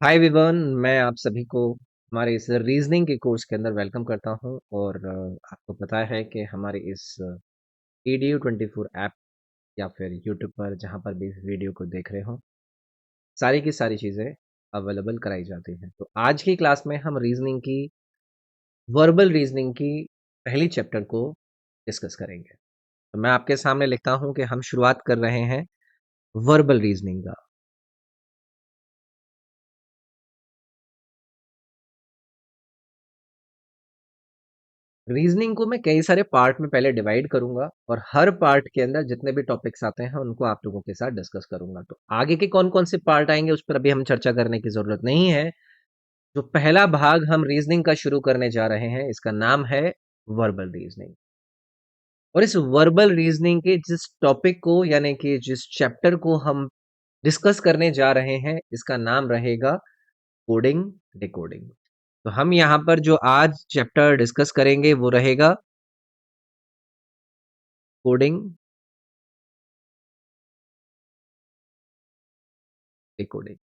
हाय Vivian, मैं आप सभी को हमारे इस रीजनिंग के कोर्स के अंदर वेलकम करता हूं। और आपको पता है कि हमारे इस EDU24 ऐप या फिर यूट्यूब पर जहां पर भी इस वीडियो को देख रहे हो, सारी की सारी चीज़ें अवेलेबल कराई जाती हैं। तो आज की क्लास में हम रीजनिंग की वर्बल रीजनिंग की पहली चैप्टर को डिस्कस करेंगे। तो मैं आपके सामने लिखता हूं कि हम शुरुआत कर रहे हैं वर्बल रीजनिंग का। रीजनिंग को मैं कई सारे पार्ट में पहले डिवाइड करूंगा और हर पार्ट के अंदर जितने भी टॉपिक्स आते हैं उनको आप लोगों के साथ डिस्कस करूंगा। तो आगे के कौन कौन से पार्ट आएंगे उस पर अभी हम चर्चा करने की जरूरत नहीं है। जो पहला भाग हम रीजनिंग का शुरू करने जा रहे हैं, इसका नाम है वर्बल रीजनिंग। और इस वर्बल रीजनिंग के जिस टॉपिक को यानी कि जिस चैप्टर को हम डिस्कस करने जा रहे हैं, इसका नाम रहेगा कोडिंग डिकोडिंग। तो हम यहाँ पर जो आज चैप्टर डिस्कस करेंगे वो रहेगा कोडिंग डिकोडिंग।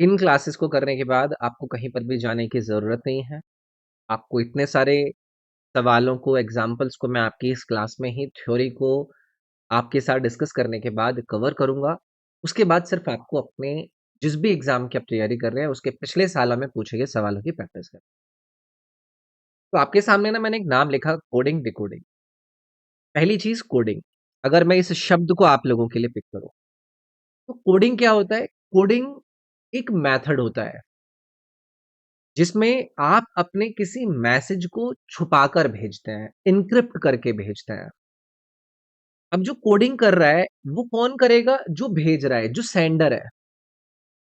इन क्लासेस को करने के बाद आपको कहीं पर भी जाने की ज़रूरत नहीं है। आपको इतने सारे सवालों को, एग्ज़ाम्पल्स को मैं आपकी इस क्लास में ही थ्योरी को आपके साथ डिस्कस करने के बाद कवर करूँगा। उसके बाद सिर्फ़ आपको अपने जिस भी एग्ज़ाम की आप तैयारी कर रहे हैं, उसके पिछले सालों में पूछे गए सवालों की प्रैक्टिस करें। तो आपके सामने ना मैंने एक नाम लिखा, कोडिंग डिकोडिंग। पहली चीज़ कोडिंग। अगर मैं इस शब्द को आप लोगों के लिए पिक करूँ, तो कोडिंग क्या होता है? कोडिंग एक मेथड होता है जिसमें आप अपने किसी मैसेज को छुपाकर भेजते हैं, एन्क्रिप्ट करके भेजते हैं। अब जो कोडिंग कर रहा है, वो कौन करेगा? जो भेज रहा है, जो सेंडर है।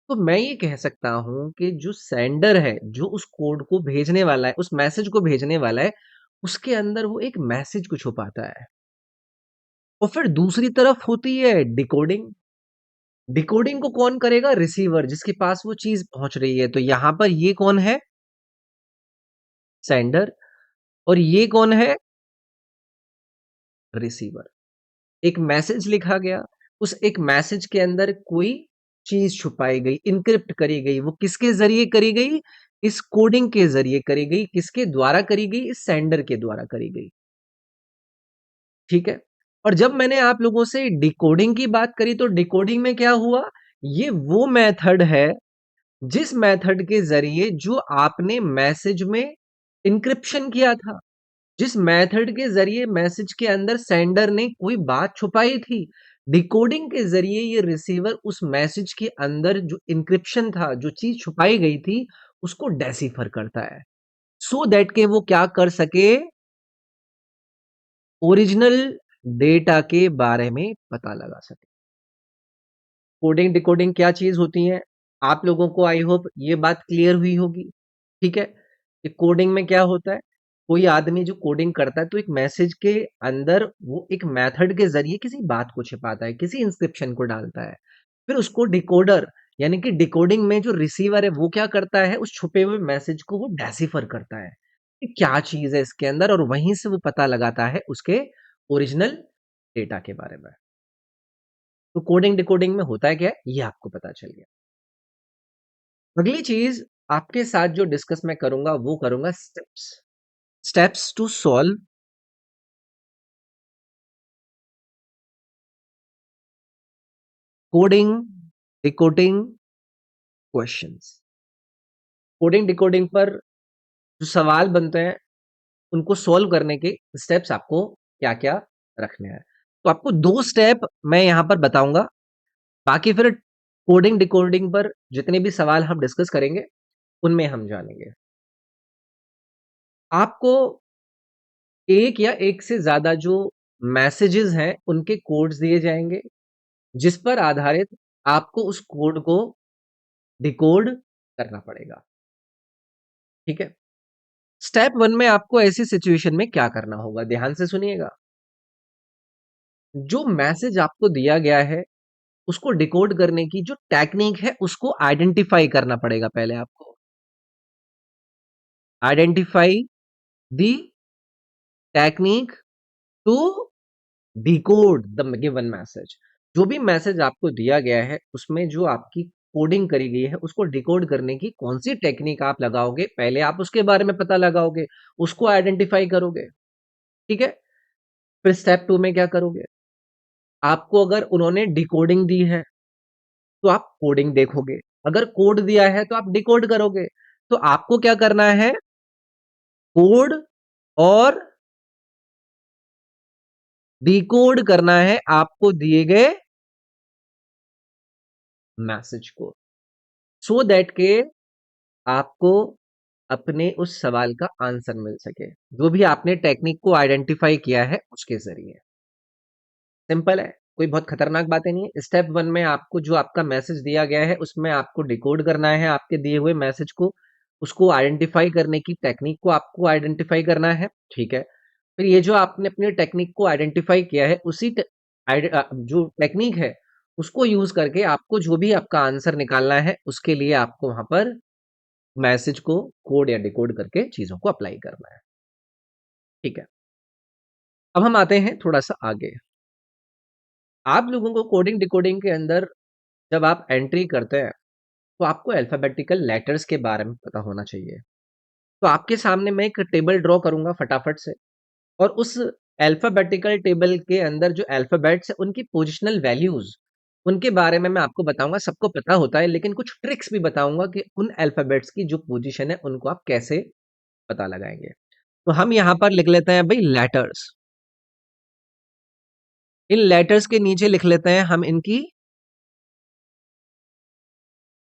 तो मैं ये कह सकता हूँ कि जो सेंडर है, जो उस कोड को भेजने वाला है, उस मैसेज को भेजने वाला है, उसके अंदर वो एक मैसेज को छुपाता है। और फिर दूसरी तरफ होती है डिकोडिंग। डिकोडिंग को कौन करेगा? रिसीवर, जिसके पास वो चीज़ पहुँच रही है। तो यहाँ पर ये कौन है? सेंडर। और ये कौन है? रिसीवर। एक मैसेज लिखा गया, उस एक मैसेज के अंदर कोई चीज छुपाई गई, इनक्रिप्ट करी गई। वो किसके जरिए करी गई? इस कोडिंग के जरिए करी गई। किसके द्वारा करी गई? इस सेंडर के द्वारा करी गई। ठीक है। और जब मैंने आप लोगों से डिकोडिंग की बात करी, तो डिकोडिंग में क्या हुआ? ये वो मेथड है जिस मेथड के जरिए जो आपने मैसेज में इंक्रिप्शन किया था, जिस मेथड के जरिए मैसेज के अंदर सेंडर ने कोई बात छुपाई थी, डिकोडिंग के जरिए ये रिसीवर उस मैसेज के अंदर जो इंक्रिप्शन था, जो चीज छुपाई गई थी, उसको डेसिफर करता है। सो दैट के वो क्या कर सके? ओरिजिनल डेटा के बारे में पता लगा सके। कोडिंग डिकोडिंग क्या चीज होती है? आप लोगों को आई होप ये बात क्लियर हुई होगी। ठीक है, कि कोडिंग में क्या होता है? कोई आदमी जो कोडिंग करता है, तो एक मैसेज के अंदर वो एक मेथड के जरिए किसी बात को छिपाता है, किसी इंस्क्रिप्शन को डालता है। फिर उसको डिकोडर यानी कि डिकोडिंग में जो रिसीवर है, वो क्या करता है? उस छुपे हुए मैसेज को वो डेसिफर करता है कि क्या चीज है इसके अंदर, और वहीं से वो पता लगाता है उसके ओरिजिनल डेटा के बारे में। तो कोडिंग डिकोडिंग में होता है क्या है, ये आपको पता चल गया। अगली चीज आपके साथ जो डिस्कस मैं करूंगा, वो करूंगा steps. Steps to solve coding decoding questions. Coding decoding पर जो सवाल बनते हैं, उनको सॉल्व करने के स्टेप्स आपको क्या क्या रखने हैं। तो आपको दो स्टेप मैं यहां पर बताऊंगा। बाकी फिर कोडिंग डिकोडिंग पर जितने भी सवाल हम डिस्कस करेंगे, उनमें हम जानेंगे। आपको एक या एक से ज्यादा जो मैसेजेस हैं, उनके कोड्स दिए जाएंगे, जिस पर आधारित आपको उस कोड को डिकोड करना पड़ेगा। ठीक है। स्टेप वन में आपको ऐसी सिचुएशन में क्या करना होगा, ध्यान से सुनिएगा। जो मैसेज आपको दिया गया है, उसको डिकोड करने की जो टेक्निक है, उसको आइडेंटिफाई करना पड़ेगा। पहले आपको identify the technique to decode the given message. जो भी मैसेज आपको दिया गया है, उसमें जो आपकी कोडिंग करी गई है उसको डिकोड करने की कौन सी टेक्निक आप लगाओगे, पहले आप उसके बारे में पता लगाओगे, उसको आइडेंटिफाई करोगे, ठीक है? फिर स्टेप 2 में क्या करोगे? आपको अगर उन्होंने डिकोडिंग दी है, तो आप कोडिंग देखोगे, अगर कोड दिया है तो आप डिकोड करोगे। तो आपको क्या करना है? कोड और डिकोड करना है आपको दिए गए मैसेज को, सो दैट के आपको अपने उस सवाल का आंसर मिल सके, जो भी आपने टेक्निक को आइडेंटिफाई किया है उसके जरिए। सिंपल है, कोई बहुत खतरनाक बातें नहीं है। स्टेप 1 में आपको जो आपका मैसेज दिया गया है उसमें आपको डिकोड करना है आपके दिए हुए मैसेज को, उसको आइडेंटिफाई करने की टेक्निक को आपको आइडेंटिफाई करना है, ठीक है? फिर ये जो आपने अपनी टेक्निक को आइडेंटिफाई किया है उसी जो टेक्निक है उसको यूज करके आपको जो भी आपका आंसर निकालना है उसके लिए आपको वहां पर मैसेज को कोड या डिकोड करके चीजों को अप्लाई करना है, ठीक है? अब हम आते हैं थोड़ा सा आगे। आप लोगों को कोडिंग डिकोडिंग के अंदर जब आप एंट्री करते हैं तो आपको अल्फाबेटिकल लेटर्स के बारे में पता होना चाहिए। तो आपके सामने मैं एक टेबल ड्रॉ करूंगा फटाफट से, और उस अल्फाबेटिकल टेबल के अंदर जो अल्फाबेट्स है उनकी पोजिशनल वैल्यूज उनके बारे में मैं आपको बताऊंगा। सबको पता होता है लेकिन कुछ ट्रिक्स भी बताऊंगा कि उन अल्फाबेट्स की जो पोजीशन है उनको आप कैसे पता लगाएंगे। तो हम यहाँ पर लिख लेते हैं भाई लेटर्स। इन लेटर्स के नीचे लिख लेते हैं हम इनकी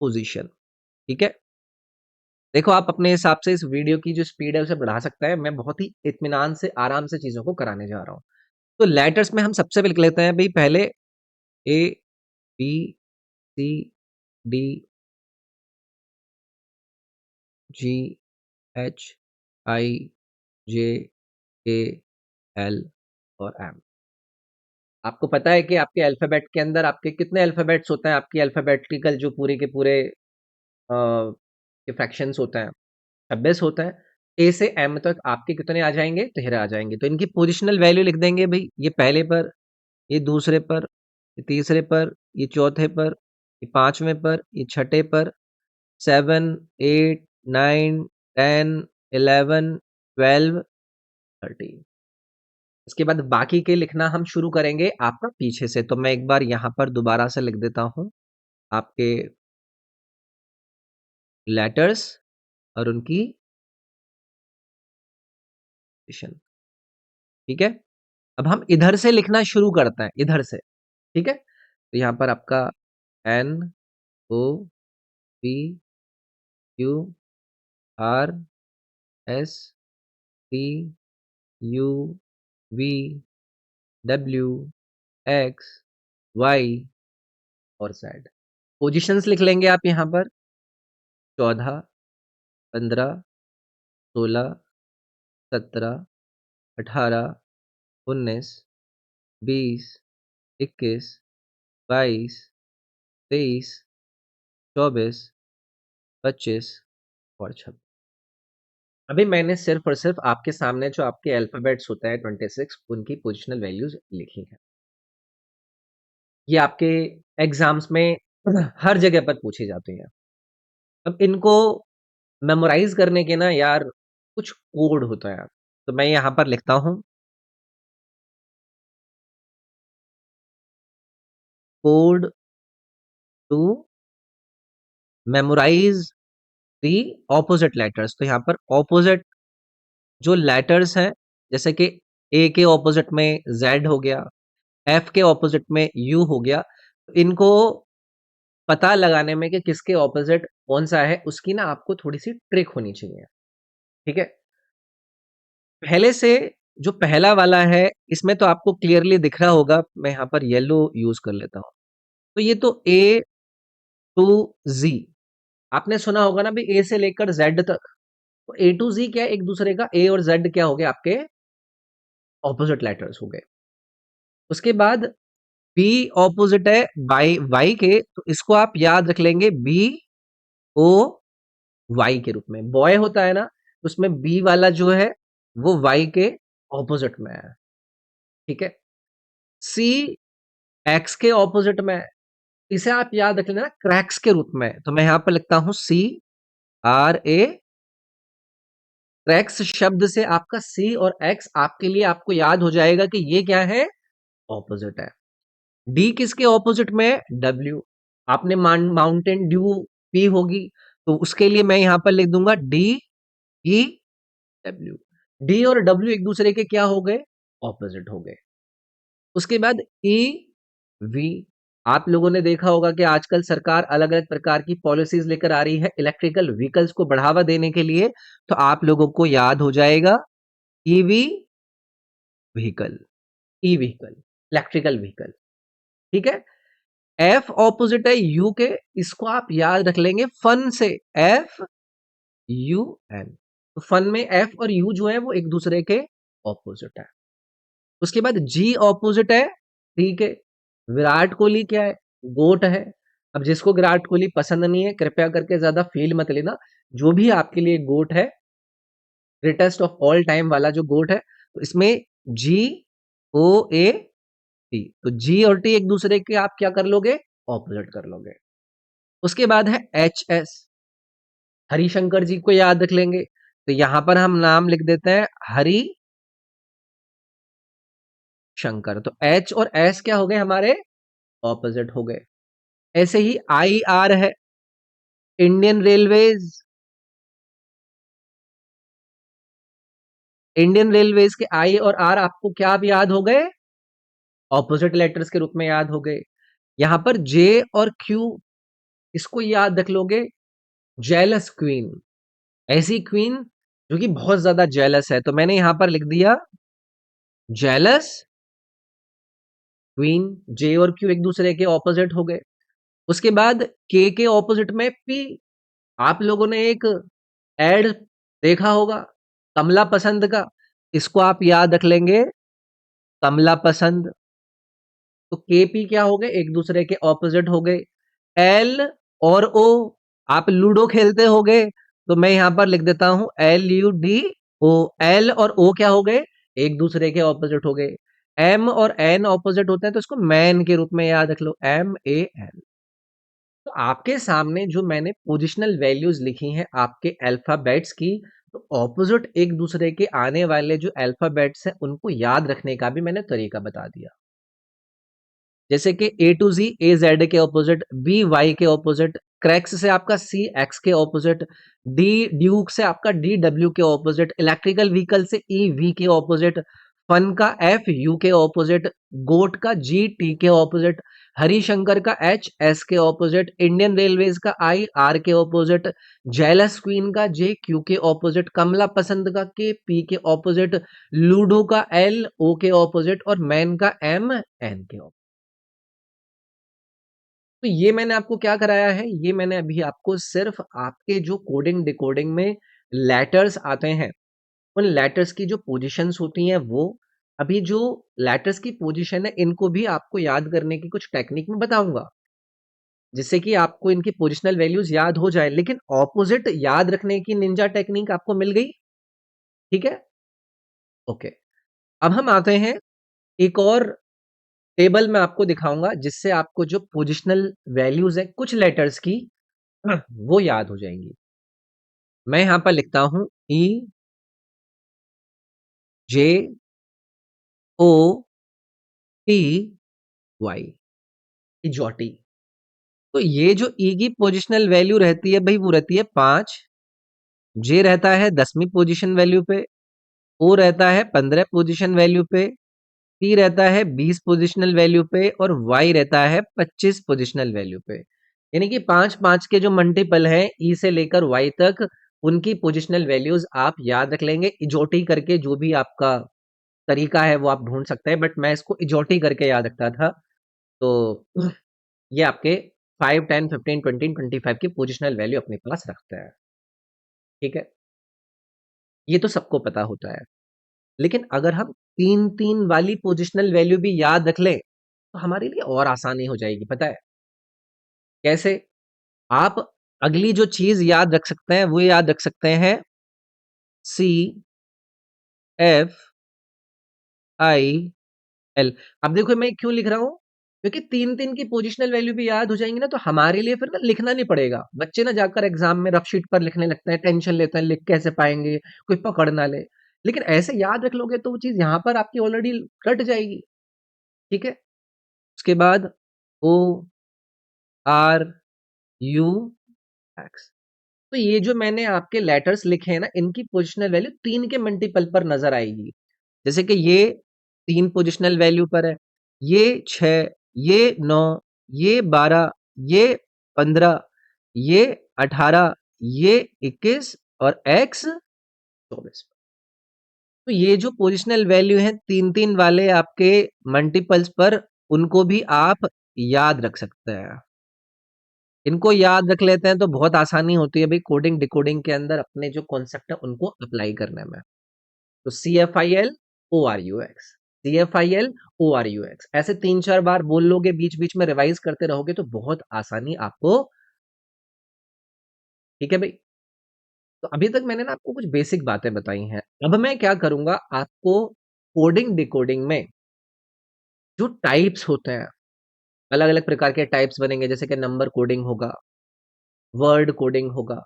पोजीशन, ठीक है? देखो आप अपने हिसाब से इस वीडियो की जो स्पीड है उसे बढ़ा सकता है, मैं बहुत ही इत्मीनान से आराम से चीजों को कराने जा रहा हूँ। तो लेटर्स में हम सबसे पहले लिख लेते हैं भाई पहले A B C D G H I J K L और एम। आपको पता है कि आपके अल्फाबेट के अंदर आपके कितने अल्फाबेट्स होते हैं? आपकी अल्फाबेटिकल जो पूरे के पूरे फ्रैक्शंस होते हैं 26 होता है। ए से एम तक आपके कितने आ जाएंगे? 13 आ जाएंगे। तो इनकी पोजिशनल वैल्यू लिख देंगे भाई, ये पहले पर, ये दूसरे पर, ये तीसरे पर, ये चौथे पर, ये पांचवें पर, ये छठे पर, 7 8 9 10 11 12 13। इसके बाद बाकी के लिखना हम शुरू करेंगे आपका पीछे से। तो मैं एक बार यहाँ पर दोबारा से लिख देता हूँ आपके लेटर्स और उनकी पोजीशन, ठीक है? अब हम इधर से लिखना शुरू करते हैं, इधर से, ठीक है? तो यहाँ पर आपका N O P Q R S T U V W X Y और जेड। पोजीशंस लिख लेंगे आप यहाँ पर 14 15 16 17 18 19 20 21 22 23 24 25 और 26। अभी मैंने सिर्फ और सिर्फ आपके सामने जो आपके अल्फाबेट्स होता है 26 उनकी पोजिशनल वैल्यूज लिखी है। ये आपके एग्जाम्स में हर जगह पर पूछी जाती है। अब इनको मेमोराइज करने के ना यार कुछ कोड होता है, तो मैं यहाँ पर लिखता हूँ code to memorize the opposite letters. तो यहाँ पर ऑपोजिट जो लेटर्स हैं, जैसे कि ए के ऑपोजिट में जेड हो गया, एफ के ऑपोजिट में यू हो गया, तो इनको पता लगाने में कि किसके ऑपोजिट कौन सा है उसकी ना आपको थोड़ी सी ट्रिक होनी चाहिए, ठीक है? पहले से जो पहला वाला है इसमें तो आपको क्लियरली दिख रहा होगा, मैं यहाँ पर येलो यूज कर लेता हूँ। तो ये तो ए टू जी, आपने सुना होगा ना भी ए से लेकर जेड तक। तो ए टू जी क्या है? एक दूसरे का ए और जेड क्या हो गए? आपके ऑपोजिट लेटर्स हो गए। उसके बाद बी ऑपोजिट है वाई वाई के, तो इसको आप याद रख लेंगे बी ओ वाई के रूप में। बॉय होता है ना, उसमें बी वाला जो है वो वाई के ऑपोजिट में है, ठीक है? सी एक्स के ऑपोजिट में है, इसे आप याद रख लेना क्रैक्स के रूप में। तो मैं यहां पर लिखता हूं CRA। क्रैक्स शब्द से आपका C और X आपके लिए आपको याद हो जाएगा कि ये क्या है, ऑपोजिट है। D किसके ऑपोजिट में है, W। आपने माउंटेन ड्यू पी होगी, तो उसके लिए मैं यहां पर लिख दूंगा DEW। D और W एक दूसरे के क्या हो गए, ऑपोजिट हो गए। उसके बाद EV। आप लोगों ने देखा होगा कि आजकल सरकार अलग अलग प्रकार की पॉलिसीज लेकर आ रही है इलेक्ट्रिकल व्हीकल्स को बढ़ावा देने के लिए। तो आप लोगों को याद हो जाएगा EV vehicle, e vehicle, electrical vehicle. ठीक है। एफ ऑपोजिट है यू के, इसको आप याद रख लेंगे फन से, FUN। तो फन में एफ और यू जो है वो एक दूसरे के ऑपोजिट है। उसके बाद जी ऑपोजिट है, ठीक है। विराट कोहली क्या है, गोट है। अब जिसको विराट कोहली पसंद नहीं है कृपया करके ज्यादा फील मत लेना, जो भी आपके लिए गोट है, ग्रेटेस्ट ऑफ ऑल टाइम वाला जो गोट है, तो इसमें GOAT। तो जी और टी एक दूसरे के आप क्या कर लोगे, ऑपोजिट कर लोगे। उसके बाद है HS, हरिशंकर जी को याद रख लेंगे। तो यहां पर हम नाम लिख देते हैं हरि शंकर। तो H और S क्या हो गए हमारे, ऑपोजिट हो गए। ऐसे ही IR है, इंडियन रेलवेज। इंडियन रेलवेज के I और R आपको क्या अब याद हो गए, ऑपोजिट लेटर्स के रूप में याद हो गए। यहां पर J और Q, इसको याद रख लोगे, जेलस क्वीन। ऐसी क्वीन जो कि बहुत ज्यादा जेलस है, तो मैंने यहां पर लिख दिया जेलस क्वीन। J और Q एक दूसरे के ऑपोजिट हो गए। उसके बाद K के ऑपोजिट में P। आप लोगों ने एक एड देखा होगा कमला पसंद का, इसको आप याद रख लेंगे कमला पसंद। तो KP क्या हो गए, एक दूसरे के ऑपोजिट हो गए। L और O, आप लूडो खेलते होगे, तो मैं यहां पर लिख देता हूं LUDO। L और O क्या हो गए, एक दूसरे के ऑपोजिट हो गए। M और N ऑपोजिट होते हैं, तो इसको मैन के रूप में याद रख लो, MAN। तो आपके सामने जो मैंने पोजिशनल वैल्यूज लिखी हैं आपके अल्फाबेट्स की, तो ऑपोजिट एक दूसरे के आने वाले जो अल्फाबेट्स हैं उनको याद रखने का भी मैंने तरीका बता दिया। जैसे कि A to Z A Z के ऑपोजिट, B Y के ऑपोजिट, क्रैक्स से आपका C X के ऑपोजिट, D ड्यूक से आपका D W के ऑपोजिट, इलेक्ट्रिकल व्हीकल से E V के ऑपोजिट, फन का F U के ऑपोजिट, गोट का G T के ऑपोजिट, हरिशंकर का H S के ऑपोजिट, इंडियन रेलवेज का I R के ऑपोजिट, जेलस क्वीन का J Q के ऑपोजिट, कमला पसंद का K P के ऑपोजिट, लूडो का L O के ऑपोजिट और मैन का M N के ऑपोजिट। तो ये मैंने आपको क्या कराया है, ये मैंने अभी आपको सिर्फ आपके जो कोडिंग डिकोडिंग में लेटर्स आते हैं, उन लेटर्स की जो पोजीशंस होती हैं वो, अभी जो लेटर्स की पोजीशन है इनको भी आपको याद करने की कुछ टेक्निक में बताऊंगा, जिससे कि आपको इनकी पोजिशनल वैल्यूज याद हो जाए। लेकिन ऑपोजिट याद रखने की निंजा टेक्निक आपको मिल गई, ठीक है। ओके, अब हम आते हैं एक और टेबल में आपको दिखाऊंगा जिससे आपको जो पोजिशनल वैल्यूज है कुछ लेटर्स की वो याद हो जाएंगी। मैं यहां पर लिखता हूं EJOTY, इजोटी। तो ये जो ई की पोजिशनल वैल्यू रहती है भाई वो रहती है 5, जे रहता है 10वीं पोजिशन वैल्यू पे, ओ रहता है 15 पोजिशन वैल्यू पे, टी रहता है 20 पोजिशनल वैल्यू पे और वाई रहता है 25 पोजिशनल वैल्यू पे। यानी कि 5 5 के जो मल्टीपल हैं ई से लेकर वाई तक, उनकी पोजिशनल वैल्यूज आप याद रख लेंगे इजोटी करके। जो भी आपका तरीका है वो आप ढूंढ सकते हैं, बट मैं इसको इजोटी करके याद रखता था। तो ये आपके 5 10 15 20 25 की पोजिशनल वैल्यू अपने पास रखता है, ठीक है। ये तो सबको पता होता है। लेकिन अगर हम 3 3 वाली पोजिशनल वैल्यू भी याद रख लें तो हमारे लिए और आसानी हो जाएगी, पता है कैसे। आप अगली जो चीज याद रख सकते हैं वो याद रख सकते हैं CFIL। अब देखो मैं क्यों लिख रहा हूं, क्योंकि 3-3 की पोजिशनल वैल्यू भी याद हो जाएँगी ना, तो हमारे लिए फिर ना लिखना नहीं पड़ेगा। बच्चे ना जाकर एग्ज़ाम में रफ शीट पर लिखने लगते हैं, टेंशन लेते हैं, लिख कैसे पाएँगे, कोई पकड़ ना ले। लेकिन ऐसे याद रख लोगे तो वो चीज़ यहाँ पर आपकी ऑलरेडी रट जाएगी, ठीक है? उसके बाद ओ, आर, यू, एक्स। तो ये जो मैंने आपके लेटर्स लिखे हैं ना, इनकी पोजिशनल वैल्यू 3 के मल्टीपल पर नज़र आएगी। जैसे कि ये 3 पोजिशनल वैल्यू पर है, ये 6, ये 9, ये 12, ये 15, ये 18, ये 21 और एक्स 24। तो ये जो पोजिशनल वैल्यू है 3-3 वाले आपके मल्टीपल्स पर, उनको भी आप याद रख सकते हैं। इनको याद रख लेते हैं तो बहुत आसानी होती है भाई कोडिंग डिकोडिंग के अंदर अपने जो कॉन्सेप्ट है उनको अप्लाई करने में। तो CFIL ORUX, CFIL ORUX ऐसे 3-4 बार बोल लोगे, बीच-बीच में रिवाइज करते रहोगे तो बहुत आसानी आपको। ठीक है भाई? तो अभी तक मैंने ना आपको कुछ बेसिक बातें बताई हैं। अब मैं क्या करूँगा, आपको कोडिंग डिकोडिंग में जो टाइप्स होते हैं, अलग-अलग प्रकार के टाइप्स बनेंगे, जैसे कि नंबर कोडिंग होगा, वर्ड कोडिंग होगा,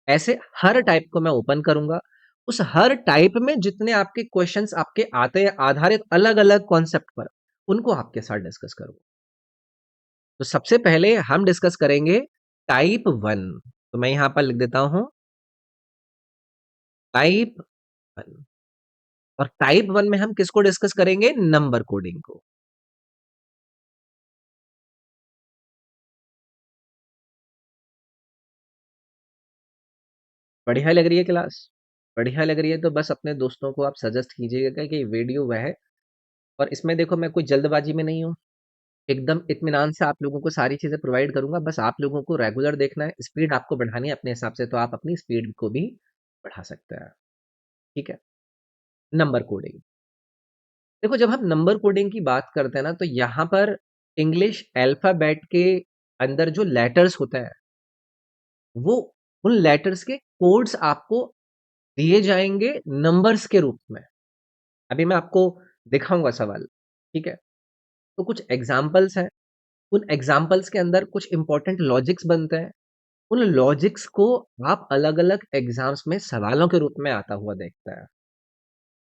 ऐसे हर टाइप को मैं ओपन करूँगा। उस हर टाइप में जितने आपके क्वेश्चंस आपके आते हैं आधारित अलग-अलग कॉन्सेप्ट पर, उनको आपके साथ डिस्कस करूँगा। तो सबसे पहले हम डिस्कस करेंगे टाइप 1। तो मैं यहाँ पर लिख देता हूँ टाइप 1। और टाइप 1 में हम किसको डिस्कस करेंगे? नंबर कोडिंग को। बढ़िया लग रही है क्लास? बढ़िया लग रही है तो बस अपने दोस्तों को आप सजेस्ट कीजिएगा कि वीडियो वह है। और इसमें देखो मैं कोई जल्दबाजी में नहीं हूँ, एकदम इत्मीनान से आप लोगों को सारी चीज़ें प्रोवाइड करूँगा, बस आप लोगों को रेगुलर देखना है, स्पीड आपको बढ़ानी है अपने हिसाब से, तो आप अपनी स्पीड को भी बढ़ा सकते हैं, ठीक है? Number coding. देखो जब हम नंबर कोडिंग की बात करते हैं ना, तो यहाँ पर इंग्लिश अल्फ़ाबेट के अंदर जो लेटर्स होते हैं, वो उन लेटर्स के कोड्स आपको दिए जाएँगे नंबर्स के रूप में। अभी मैं आपको दिखाऊँगा सवाल, ठीक है? तो कुछ एग्ज़ाम्पल्स हैं, उन एग्ज़ाम्पल्स के अंदर कुछ इम्पोर्टेंट लॉजिक्स बनते हैं। उन लॉजिक्स को आप अलग-अलग एग्ज़ाम्स में सवालों के रूप में आता हुआ देखते हैं।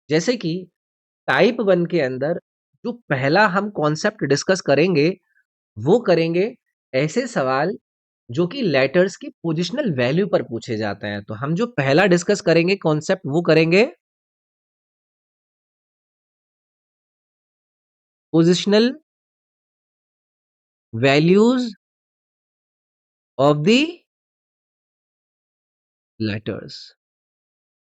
जैसे कि टाइप 1 के अंदर जो पहला हम कॉन्सेप्ट डिस्कस करेंगे, वो करेंगे ऐसे सवाल जो कि लेटर्स की पोजिशनल वैल्यू पर पूछे जाते हैं। तो हम जो पहला डिस्कस करेंगे कॉन्सेप्ट वो करेंगे positional values of the letters.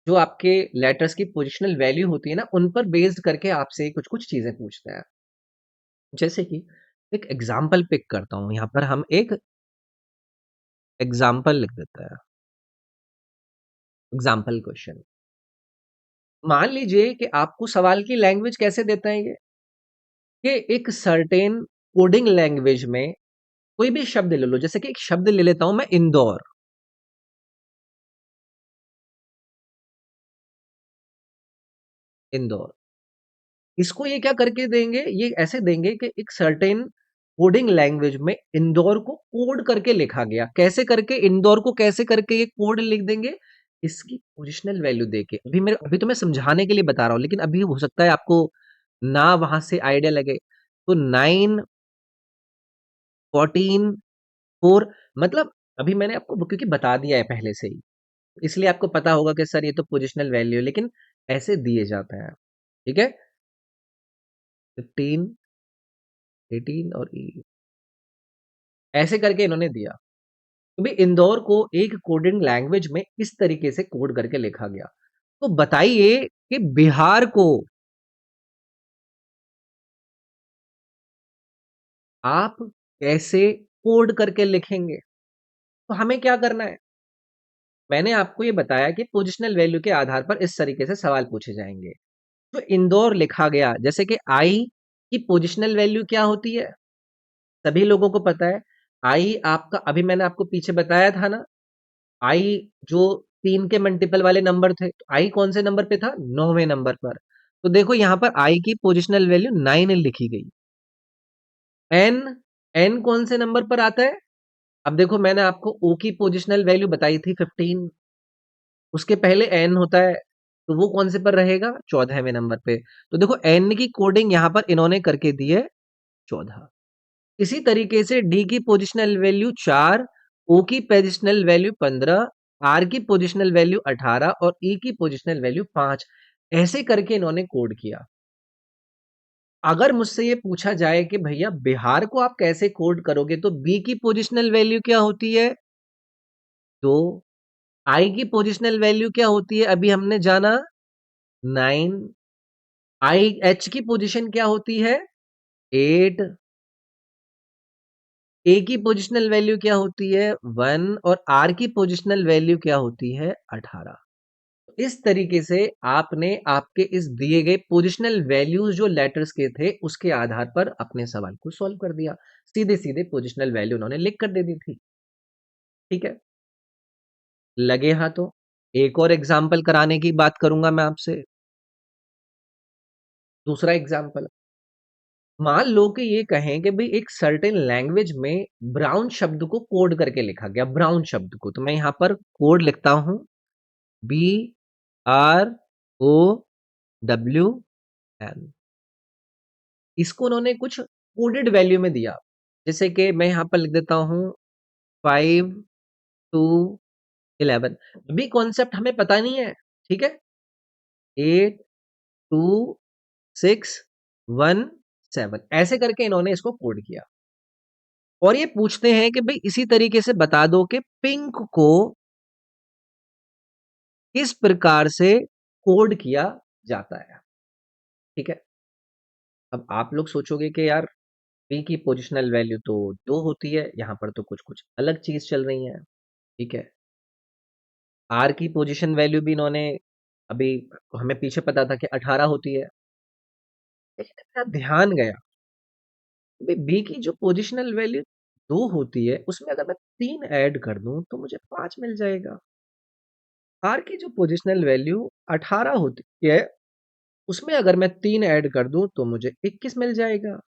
जो आपके लेटर्स की पोजिशनल वैल्यू होती है ना, उन पर बेस्ड करके आपसे कुछ-कुछ चीज़ें पूछते हैं। जैसे कि एक एग्ज़ाम्पल पिक करता हूँ, यहाँ पर हम एक एग्ज़ाम्पल लिख देते हैं। Example question. मान लीजिए कि आपको सवाल की लैंग्वेज कैसे देते हैं ये, कि एक सर्टेन कोडिंग लैंग्वेज में कोई भी शब्द ले लो, जैसे कि एक शब्द ले लेता हूँ मैं इंदौर, इंदौर। इसको ये क्या करके देंगे, ये ऐसे देंगे कि एक सर्टेन कोडिंग लैंग्वेज में इंदौर को कोड करके लिखा गया। कैसे करके? इंदौर को कैसे करके ये कोड लिख देंगे? इसकी पोजिशनल वैल्यू देके। अभी तो मैं समझाने के लिए बता रहा हूँ, लेकिन अभी हो सकता है आपको ना वहाँ से आइडिया लगे। तो 9, 14, 4 मतलब अभी मैंने आपको क्योंकि बता दिया है पहले से ही, इसलिए आपको पता होगा कि सर ये तो पोजिशनल वैल्यू है, लेकिन ऐसे दिए जाते हैं। ठीक है? 15, 18 और ऐसे करके इन्होंने दिया। तो भाई इंदौर को एक कोडिंग लैंग्वेज में इस तरीके से कोड करके लिखा गया। तो बताइए कि बिहार को आप कैसे कोड करके लिखेंगे? तो हमें क्या करना है? मैंने आपको ये बताया कि पोजिशनल वैल्यू के आधार पर इस तरीके से सवाल पूछे जाएंगे। तो इंदौर लिखा गया, जैसे कि आई की पोजिशनल वैल्यू क्या होती है? सभी लोगों को पता है। आई आपका, अभी मैंने आपको पीछे बताया था ना, आई जो 3 के मल्टीपल वाले नंबर थे, तो आई कौन से नंबर पे था? 9वें नंबर पर। तो देखो यहाँ पर आई की पोजिशनल वैल्यू 9 लिखी गई। एन, एन कौन से नंबर पर आता है? अब देखो मैंने आपको ओ की पोजिशनल वैल्यू बताई थी 15, उसके पहले एन होता है, तो वो कौन से पर रहेगा? 14वें नंबर पे। तो देखो एन की कोडिंग यहाँ पर इन्होंने करके दी है 14। इसी तरीके से डी की पोजिशनल वैल्यू 4, ओ की पोजिशनल वैल्यू 15, आर की पोजिशनल वैल्यू 18 और ई की पोजिशनल वैल्यू 5। ऐसे करके इन्होंने कोड किया। अगर मुझसे ये पूछा जाए कि भैया बिहार को आप कैसे कोड करोगे, तो बी की पोजिशनल वैल्यू क्या होती है? 2। आई की पोजिशनल वैल्यू क्या होती है? अभी हमने जाना 9। आई एच की पोजीशन क्या होती है? 8। ए की पोजिशनल वैल्यू क्या होती है? 1 और आर की पोजिशनल वैल्यू क्या होती है? 18। इस तरीके से आपने आपके इस दिए गए पोजिशनल वैल्यूज जो लेटर्स के थे उसके आधार पर अपने सवाल को सॉल्व कर दिया। सीधे सीधे पोजिशनल वैल्यू उन्होंने लिख कर दे दी थी। ठीक है, लगे हाँ तो एक और एग्जाम्पल कराने की बात करूंगा मैं आपसे। दूसरा एग्जाम्पल, मान लो कि ये कहें कि भाई एक सर्टेन लैंग्वेज में ब्राउन शब्द को कोड करके लिखा गया, ब्राउन शब्द को, तो मैं यहां पर कोड लिखता हूं BROWN। इसको उन्होंने कुछ कोडेड वैल्यू में दिया, जैसे कि मैं यहां पर लिख देता हूं 5 to 11। अभी कॉन्सेप्ट हमें पता नहीं है, ठीक है। 8 2 6 1 7 ऐसे करके इन्होंने इसको कोड किया और ये पूछते हैं कि भाई इसी तरीके से बता दो कि पिंक को किस प्रकार से कोड किया जाता है। ठीक है, अब आप लोग सोचोगे कि यार पी की पोजिशनल वैल्यू तो 2 होती है, यहां पर तो कुछ कुछ अलग चीज चल रही है। ठीक है, आर की पोजीशन वैल्यू भी इन्होंने, अभी हमें पीछे पता था कि 18 होती है, लेकिन मेरा ध्यान गया बी की जो पोजिशनल वैल्यू 2 होती है उसमें अगर मैं 3 ऐड कर दूं तो मुझे 5 मिल जाएगा। आर की जो पोजिशनल वैल्यू 18 होती है उसमें अगर मैं 3 ऐड कर दूं तो मुझे 21 मिल जाएगा।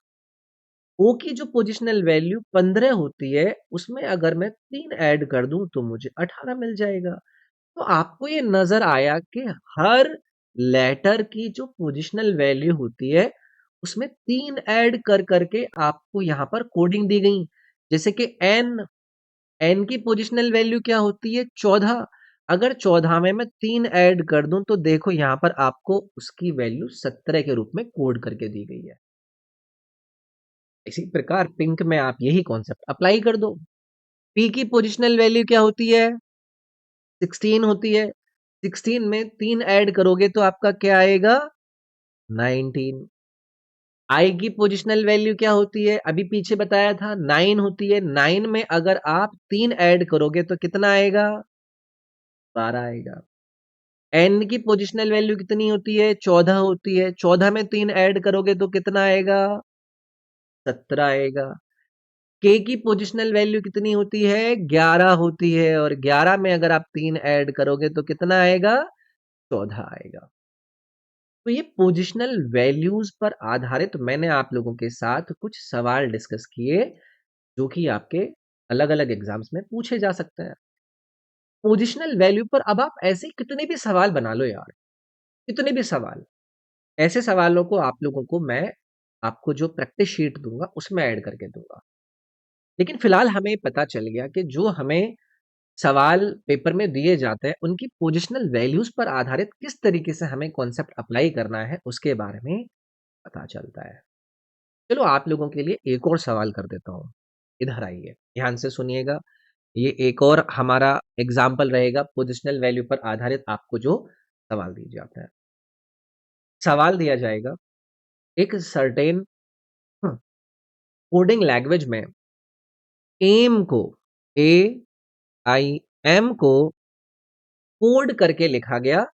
ओ की जो पोजिशनल वैल्यू 15 होती है उसमें अगर मैं 3 ऐड कर दूं तो मुझे 18 मिल जाएगा। तो आपको ये नजर आया कि हर लेटर की जो पोजिशनल वैल्यू होती है उसमें 3 ऐड कर करके आपको यहाँ पर कोडिंग दी गई। जैसे कि एन, एन की पोजिशनल वैल्यू क्या होती है? 14। अगर 14 में मैं 3 ऐड कर दूं तो देखो यहाँ पर आपको उसकी वैल्यू 17 के रूप में कोड करके दी गई है। इसी प्रकार पिंक में आप यही कॉन्सेप्ट अप्लाई कर दो। पी की पोजिशनल वैल्यू क्या होती है? 16 होती है। 16 में 3 ऐड करोगे तो आपका क्या आएगा? 19। आई की पोजिशनल वैल्यू क्या होती है? अभी पीछे बताया था 9 होती है। 9 में अगर आप 3 ऐड करोगे तो कितना आएगा? 12 आएगा। एन की पोजिशनल वैल्यू कितनी होती है? 14 होती है। 14 में 3 ऐड करोगे तो कितना आएगा? 17 आएगा। के की पोजिशनल वैल्यू कितनी होती है? 11 होती है और 11 में अगर आप 3 ऐड करोगे तो कितना आएगा? 14 आएगा। तो ये पोजिशनल वैल्यूज पर आधारित मैंने आप लोगों के साथ कुछ सवाल डिस्कस किए जो कि आपके अलग अलग एग्जाम्स में पूछे जा सकते हैं। पोजिशनल वैल्यू पर अब आप ऐसे कितने भी सवाल बना लो यार, कितने भी सवाल, ऐसे सवालों को आप लोगों को मैं आपको जो प्रैक्टिस शीट दूंगा उसमें ऐड करके दूंगा। लेकिन फिलहाल हमें पता चल गया कि जो हमें सवाल पेपर में दिए जाते हैं उनकी पोजिशनल वैल्यूज पर आधारित किस तरीके से हमें कॉन्सेप्ट अप्लाई करना है उसके बारे में पता चलता है। चलो आप लोगों के लिए एक और सवाल कर देता हूँ। इधर आइए, ध्यान से सुनिएगा। ये एक और हमारा एग्जाम्पल रहेगा पोजिशनल वैल्यू पर आधारित आपको जो सवाल दिए जाते हैं। सवाल दिया जाएगा एक सर्टेन कोडिंग लैंग्वेज में एम को, AIM को कोड करके लिखा गया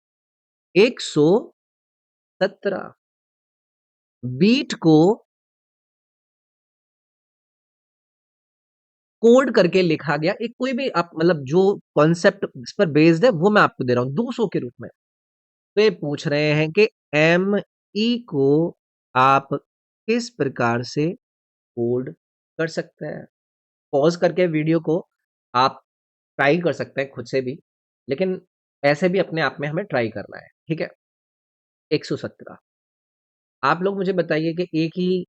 117। बीट को कोड करके लिखा गया, एक कोई भी आप मतलब जो कॉन्सेप्ट इस पर बेस्ड है वो मैं आपको दे रहा हूं 200 के रूप में। तो ये पूछ रहे हैं कि ME को आप किस प्रकार से कोड कर सकते हैं। पॉज करके वीडियो को आप ट्राई कर सकते हैं खुद से भी, लेकिन ऐसे भी अपने आप में हमें ट्राई करना है, ठीक है। 117। आप लोग मुझे बताइए कि ए की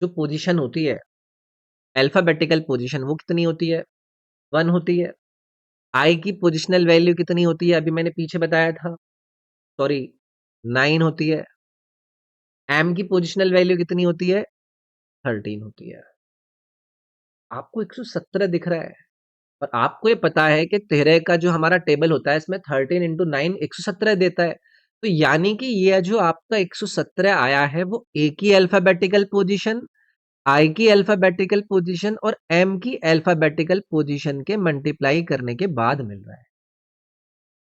जो पोजीशन होती है, अल्फाबेटिकल पोजीशन, वो कितनी होती है? 1 होती है। आई की पोजिशनल वैल्यू कितनी होती है? अभी मैंने पीछे बताया था, सॉरी, 9 होती है। एम की पोजिशनल वैल्यू कितनी होती है? 13 होती है। आपको 117 दिख रहा है, और आपको ये पता है कि 13 का जो हमारा टेबल होता है, इसमें 13 इंटू 9 117 देता है। तो यानी कि ये जो आपका 117 आया है, वो ए की अल्फाबेटिकल पोजीशन, आई की अल्फाबेटिकल पोजीशन और एम की अल्फाबेटिकल पोजीशन के मल्टीप्लाई करने के बाद मिल रहा है।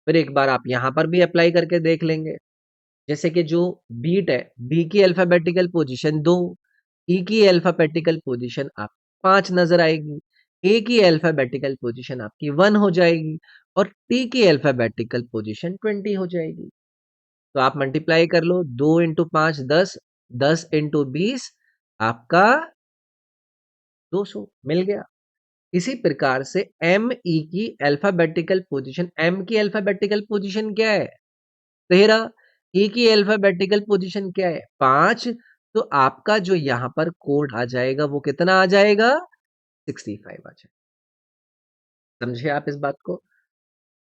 फिर एक बार आप यहां पर भी अप्लाई करके देख लेंगे। जैसे कि जो बीट है, बी की अल्फाबेटिकल पोजीशन 2, ई की अल्फाबेटिकल पोजीशन आप 5 नजर आएगी, ए की अल्फाबेटिकल पोजीशन आपकी 1 हो जाएगी, और टी की अल्फाबेटिकल पोजीशन 20 हो जाएगी। तो आप मल्टीप्लाई कर लो, 2 इंटू 5 10, 10 इंटू 20 आपका 200 मिल गया। इसी प्रकार से एम ई की अल्फाबेटिकल पोजीशन, एम की अल्फाबेटिकल पोजीशन क्या है? 13। ई की अल्फाबेटिकल पोजीशन क्या है? 5। तो आपका जो यहां पर कोड आ जाएगा, वो कितना आ जाएगा? 65 आ जाएगा। समझे आप इस बात को?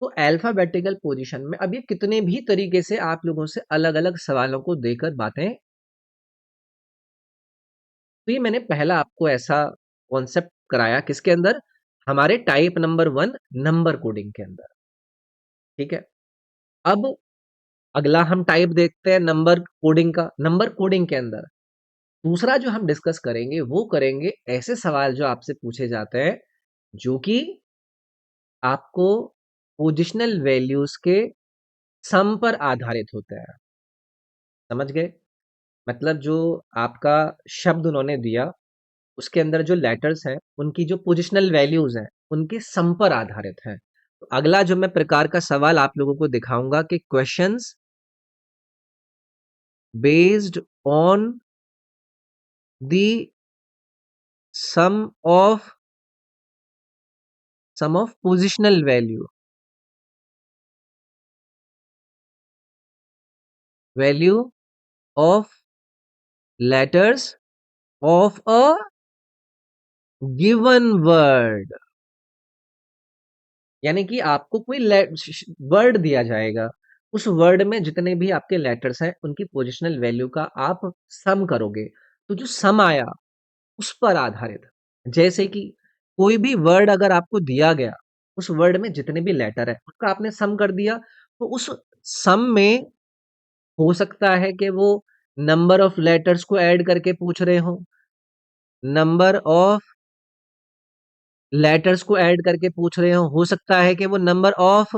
तो अल्फाबेटिकल पोजीशन में अब ये कितने भी तरीके से आप लोगों से अलग अलग सवालों को देकर बातें, तो ये मैंने पहला आपको ऐसा कॉन्सेप्ट कराया किसके अंदर? हमारे टाइप नंबर 1 नंबर कोडिंग के अंदर, ठीक है। अब अगला हम टाइप देखते हैं नंबर कोडिंग का। नंबर कोडिंग के अंदर दूसरा जो हम डिस्कस करेंगे, वो करेंगे ऐसे सवाल जो आपसे पूछे जाते हैं जो कि आपको पोजिशनल वैल्यूज के सम पर आधारित होते हैं। समझ गए? मतलब जो आपका शब्द उन्होंने दिया, उसके अंदर जो लेटर्स हैं, उनकी जो पोजिशनल वैल्यूज हैं, उनके सम पर आधारित हैं। तो अगला जो मैं प्रकार का सवाल आप लोगों को दिखाऊंगा कि questions based on the sum of positional value of letters of a given word. यानी कि आपको कोई वर्ड दिया जाएगा, उस वर्ड में जितने भी आपके लेटर्स हैं, उनकी पोजिशनल वैल्यू का आप सम करोगे। तो जो सम आया, उस पर आधारित। जैसे कि कोई भी वर्ड अगर आपको दिया गया, उस वर्ड में जितने भी लेटर है, उसका आपने सम कर दिया, तो उस सम में हो सकता है कि वो नंबर ऑफ लेटर्स को ऐड करके पूछ रहे हो, नंबर ऑफ लेटर्स को ऐड करके पूछ रहे हो सकता है कि वो नंबर ऑफ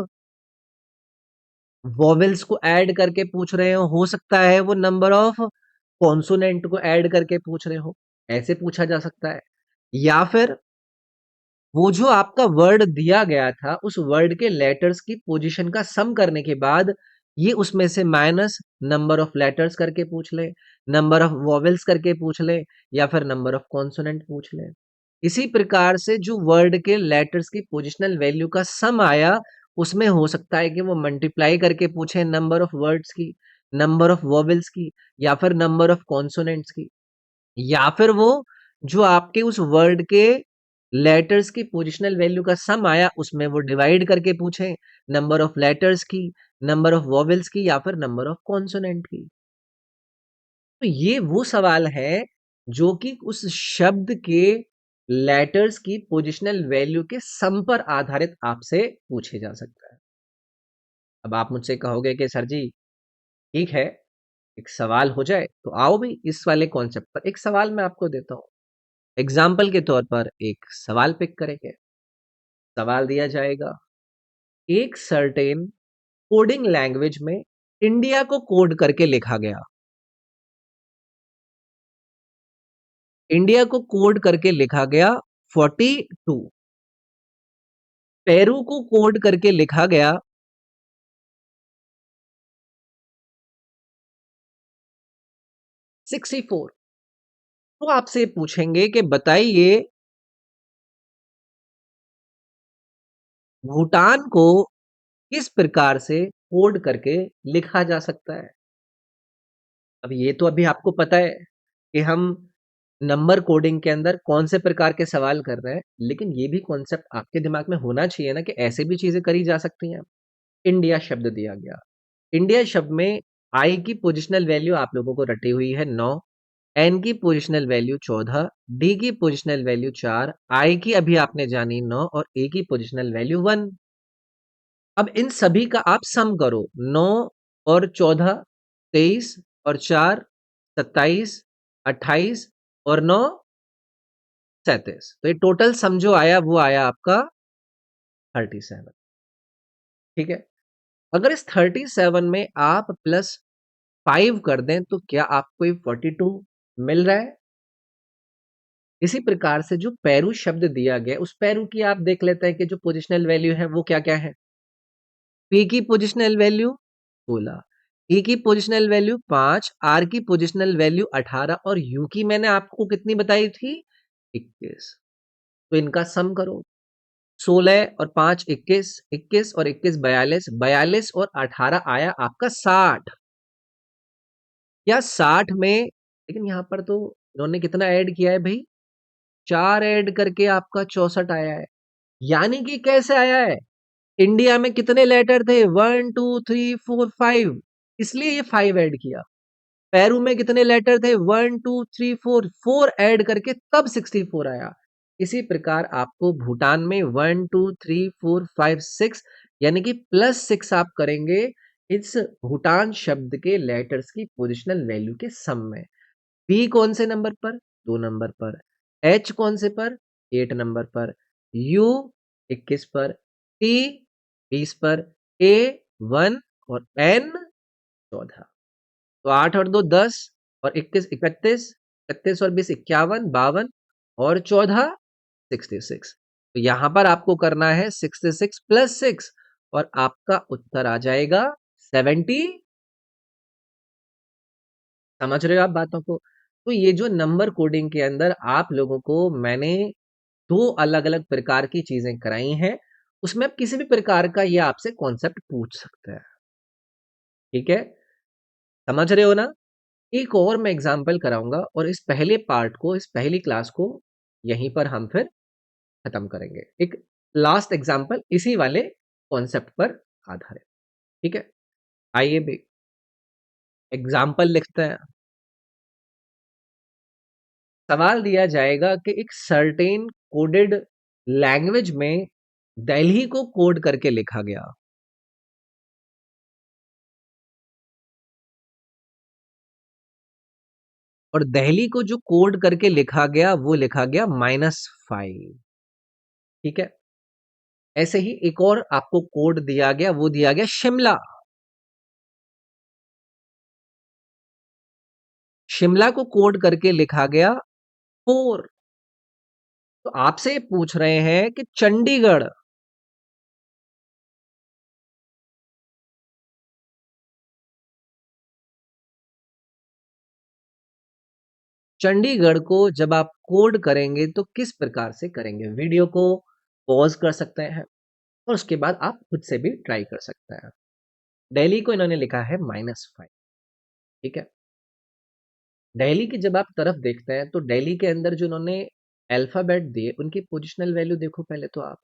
वॉवेल्स को ऐड करके पूछ रहे हो सकता है वो नंबर ऑफ कॉन्सोनेंट को ऐड करके पूछ रहे हो, ऐसे पूछा जा सकता है। या फिर वो जो आपका वर्ड दिया गया था, उस वर्ड के लेटर्स की पोजीशन का सम करने के बाद ये उसमें से माइनस नंबर ऑफ लेटर्स करके पूछ ले, नंबर ऑफ वॉवेल्स करके पूछ ले, या फिर नंबर ऑफ कॉन्सोनेंट पूछ ले। इसी प्रकार से जो वर्ड के लेटर्स की पोजिशनल वैल्यू का सम आया, उसमें हो सकता है कि वो मल्टीप्लाई करके पूछे नंबर ऑफ वर्ड्स की, नंबर ऑफ वॉवेल्स की, या फिर नंबर ऑफ कॉन्सोनेंट्स की। या फिर वो जो आपके उस वर्ड के लेटर्स की पोजिशनल वैल्यू का सम आया, उसमें वो डिवाइड करके पूछे नंबर ऑफ लेटर्स की, नंबर ऑफ वॉवेल्स की, या फिर नंबर ऑफ कॉन्सोनेंट की। तो ये वो सवाल है जो कि उस शब्द के लेटर्स की पोजिशनल वैल्यू के सम पर आधारित आपसे पूछे जा सकता है। अब आप मुझसे कहोगे कि सर जी, ठीक है, एक सवाल हो जाए तो आओ भी इस वाले कॉन्सेप्ट पर एक सवाल मैं आपको देता हूं। एग्जाम्पल के तौर पर एक सवाल पिक करेंगे। सवाल दिया जाएगा, एक सर्टेन कोडिंग लैंग्वेज में इंडिया को कोड करके लिखा गया। इंडिया को कोड करके लिखा गया 42। पेरू को कोड करके लिखा गया 64। तो आपसे पूछेंगे कि बताइए भूटान को किस प्रकार से कोड करके लिखा जा सकता है। अब ये तो अभी आपको पता है कि हम नंबर कोडिंग के अंदर कौन से प्रकार के सवाल कर रहे हैं, लेकिन ये भी कॉन्सेप्ट आपके दिमाग में होना चाहिए ना कि ऐसे भी चीजें करी जा सकती हैं। इंडिया शब्द दिया गया, इंडिया शब्द में आई की पोजिशनल वैल्यू आप लोगों को रटी हुई है 9, एन की पोजिशनल वैल्यू 14, डी की पोजिशनल वैल्यू 4, आई की अभी आपने जानी 9 और ए की पोजिशनल वैल्यू 1। अब इन सभी का आप सम करो, 9 और 14, 23 और 4, 27, 28 और 9, 37। तो ये टोटल सम जो आया वो आया आपका 37। ठीक है, अगर इस 37 में आप प्लस 5 कर दें तो क्या आपको ये 42 मिल रहा है। इसी प्रकार से जो पैरू शब्द दिया गया उस पैरू की आप देख लेते हैं कि जो पोजिशनल वैल्यू है वो क्या क्या है। पी की पोजिशनल वैल्यू 16, ई की पोजिशनल वैल्यू 5, आर की पोजिशनल वैल्यू 18 और यू की मैंने आपको कितनी बताई थी 21। तो इनका सम करो, 16 और 5 21, 21 और 21 42, 42 और 18 आया आपका 60। या 60 में, लेकिन यहाँ पर तो इन्होंने कितना ऐड किया है भाई, 4 ऐड करके आपका 64 आया है। यानी कि कैसे आया है, इंडिया में कितने लेटर थे 1 2 3 4 5, इसलिए ये 5 ऐड किया। पेरू में कितने लेटर थे 1 2 3 4, 4 ऐड करके तब 64 आया। इसी प्रकार आपको भूटान में 1 2 3 4 5 6 यानी कि +6 आप करेंगे इस भूटान शब्द के लेटर्स की पोजिशनल वैल्यू के सम में। पी कौन से नंबर पर, 2 नंबर पर, एच कौन से पर, 8 नंबर पर, यू 21 पर, टी 20 पर, ए 1 और एन 14। तो 8 और 2 10 और 21 31, 31 और 20 51 52 और 14 66। तो यहां पर आपको करना है 66 + 6 और आपका उत्तर आ जाएगा 70। समझ रहे हो आप बातों को। तो ये जो नंबर कोडिंग के अंदर आप लोगों को मैंने दो अलग अलग प्रकार की चीजें कराई हैं, उसमें आप किसी भी प्रकार का ये आपसे कॉन्सेप्ट पूछ सकते हैं। ठीक है, समझ रहे हो ना। एक और मैं एग्जाम्पल कराऊंगा और इस पहले पार्ट को, इस पहली क्लास को यहीं पर हम फिर खत्म करेंगे। एक लास्ट एग्जाम्पल इसी वाले कॉन्सेप्ट पर आधारित। ठीक है, आइए भी एग्जाम्पल लिखते हैं। सवाल दिया जाएगा कि एक सर्टेन कोडेड लैंग्वेज में दिल्ली को कोड करके लिखा गया। और दिल्ली को जो कोड करके लिखा गया वो लिखा गया -5। ठीक है, ऐसे ही एक और आपको कोड दिया गया, वो दिया गया शिमला। शिमला को कोड करके लिखा गया 4। तो आपसे पूछ रहे हैं कि चंडीगढ़, चंडीगढ़ को जब आप कोड करेंगे तो किस प्रकार से करेंगे। वीडियो को पॉज कर सकते हैं और उसके बाद आप खुद से भी ट्राई कर सकते हैं। दिल्ली को इन्होंने लिखा है -5। ठीक है, दिल्ली की जब आप तरफ देखते हैं तो दिल्ली के अंदर जो इन्होंने अल्फाबेट दिए उनकी पोजिशनल वैल्यू देखो पहले तो आप।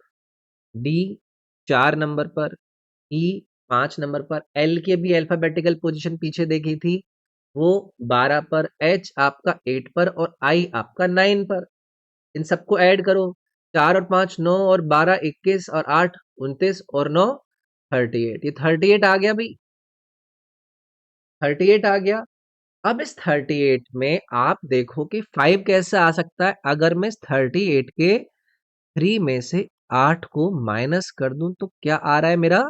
डी 4 नंबर पर, ई 5 नंबर पर, एल की भी अल्फाबेटिकल पोजीशन पीछे देखी थी, वो 12 पर, एच आपका 8 पर और आई आपका 9 पर। इन सबको ऐड करो, 4 और 5 9 और 12 21 और 8 29 और 9 38। ये 38 आ गया भाई, 38 आ गया। अब इस 38 में आप देखो कि 5 कैसे आ सकता है। अगर मैं इस 38 के 3 में से 8 को माइनस कर दूं तो क्या आ रहा है मेरा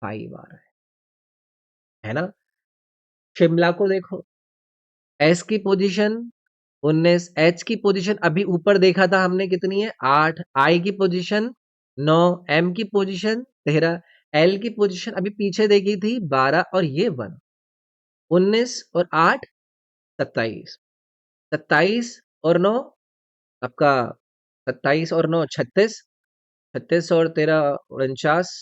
5 आ रहा है ना। शिमला को देखो, एस की पोजीशन 19, एच की पोजीशन अभी ऊपर देखा था हमने कितनी है 8, आई की पोजीशन 9, एम की पोजीशन 13, एल की पोजीशन अभी पीछे देखी थी 12 और ये 1, 19 और 8 27, 27 और 9 आपका 27 और 9 36, 36 और 13 49,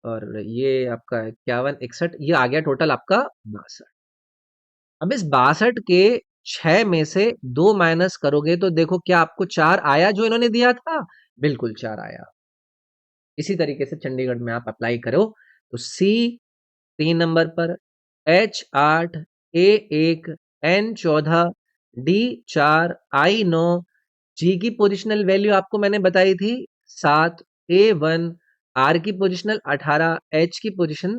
और ये आपका 51 61, ये आ गया टोटल आपका 62। अब इस 62 के 6 में से 2 माइनस करोगे तो देखो क्या आपको 4 आया जो इन्होंने दिया था? बिल्कुल 4 आया। इसी तरीके से चंडीगढ़ में आप अप्लाई करो तो सी 3 नंबर पर, एच 8, ए 1, एन 14, डी 4, आई 9, जी की पोजिशनल वैल्यू आपको मैंने बताई थी 7, ए 1, आर की पोजिशनल 18, एच की पोजिशन,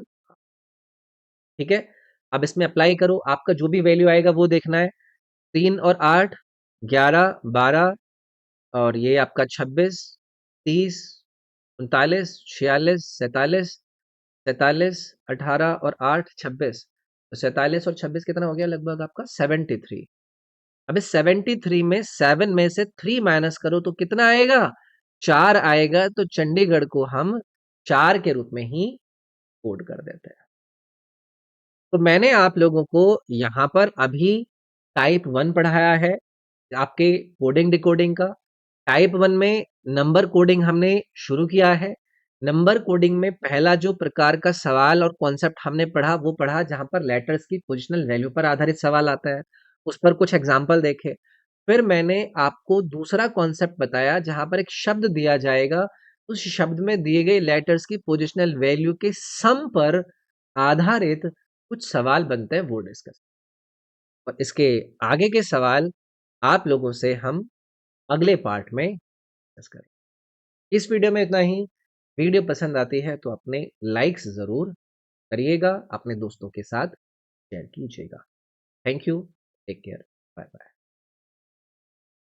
ठीक है। अब इसमें अप्लाई करो, आपका जो भी वैल्यू आएगा वो देखना है। 3 और 8 11 12, और ये आपका 26 30 39 46 47 47 18 और 8 26, तो 47 और 26 कितना हो गया लगभग आपका 73। अब इस 73 में 7 में से 3 माइनस करो तो कितना आएगा? 4 आएगा। तो चंडीगढ़ को हम 4 के रूप में ही कोड कर देते हैं। तो मैंने आप लोगों को यहाँ पर अभी टाइप 1 पढ़ाया है आपके कोडिंग डिकोडिंग का। टाइप 1 में नंबर कोडिंग हमने शुरू किया है। नंबर कोडिंग में पहला जो प्रकार का सवाल और कॉन्सेप्ट हमने पढ़ा वो पढ़ा जहां पर लेटर्स की पोजिशनल वैल्यू पर आधारित सवाल आता है, उस पर कुछ एग्जाम्पल देखे। फिर मैंने आपको दूसरा कॉन्सेप्ट बताया जहां पर एक शब्द दिया जाएगा, उस शब्द में दिए गए लेटर्स की पोजिशनल वैल्यू के सम पर आधारित कुछ सवाल बनते हैं, वो डिस्कस। और इसके आगे के सवाल आप लोगों से हम अगले पार्ट में डिस्कस करें। इस वीडियो में इतना ही। वीडियो पसंद आती है तो अपने लाइक्स जरूर करिएगा, अपने दोस्तों के साथ शेयर कीजिएगा। Thank you, take care, bye bye.